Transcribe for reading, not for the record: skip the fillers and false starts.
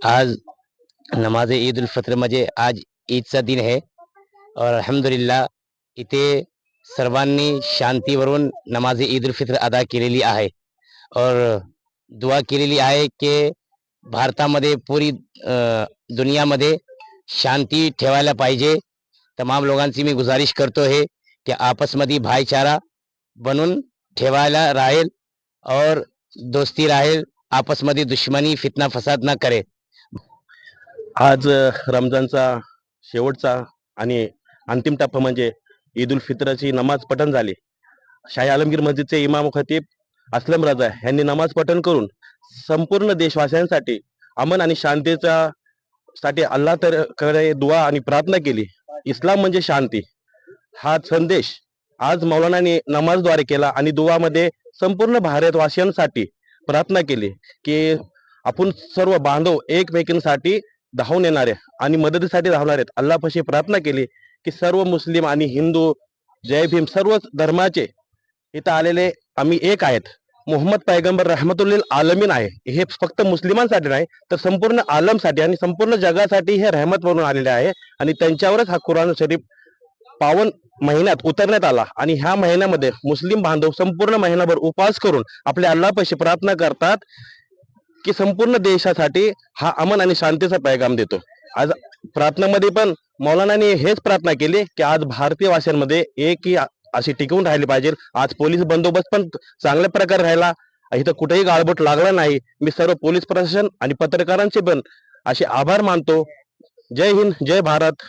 आज नमाज ईद उल फित्र म्हणजे आज ईदचा दिन आहे और अल्हम्दुलिल्लाह इथे सर्वांनी शांतीवरून नमाज ईद उल फित्र अदा केलेली आहे और दुआ केलेली आहे की भारतामध्ये पुरी दुनियामध्ये शांती ठेवायला पाहिजे. तमाम लोकांची मी गुजारिश करतो आहे की आपसमध्ये भाईचारा बनून ठेवायला राहील और दोस्ती राहील, आपसमध्ये दुश्मनी फितना फसाद न करे. आज रमजानचा शेवटचा आणि अंतिम टप्पा म्हणजे ईद उल फित्रची नमाज पठण झाली. शाही आलमगीर मस्जिदचे इमाम खतीब असलम रजा यांनी नमाज पठण करून संपूर्ण देशवासियांसाठी अमन आणि शांतीचा साठी अल्लाह तर कडे दुआ आणि प्रार्थना केली. इस्लाम म्हणजे शांती हा संदेश आज मौलानाने नमाजद्वारे केला आणि दुआमध्ये संपूर्ण भारतवासियांसाठी प्रार्थना केली की आपण सर्व बांधव एकमेकींसाठी धावून येणारे आणि मदतीसाठी धावणारे अल्लाहपाशी प्रार्थना केली की सर्व मुस्लिम आणि हिंदू जय भीम सर्व धर्माचे इथं आलेले आम्ही एक आहेत. मोहम्मद पैगंबर रहमतुल्लिल आलमीन आहे. हे फक्त मुस्लिमांसाठी नाही तर संपूर्ण आलमसाठी आणि संपूर्ण जगासाठी हे रहमत म्हणून आलेले आहे आणि त्यांच्यावरच हा कुराण शरीफ पावन महिन्यात उतरण्यात आला आणि ह्या महिन्यामध्ये मुस्लिम बांधव संपूर्ण महिनाभर उपवास करून आपल्या अल्लाहपाशी प्रार्थना करतात की संपूर्ण देशासाठी हा अमन आणि शांतीचा पैगाम देतो. आज प्रार्थनेमध्ये पण मौलानाने हेच प्रार्थना केली की आज भारतीय वासियांमध्ये एक ही अशी टिकून राहिली पाहिजे. आज पोलीस बंदोबस्त पण चांगल्या प्रकारे राहिला, इथं कुठेही गाळबोट लागला नाही. मी सर्व पोलीस प्रशासन आणि पत्रकारांचे पण असे आभार मानतो. जय हिंद, जय भारत.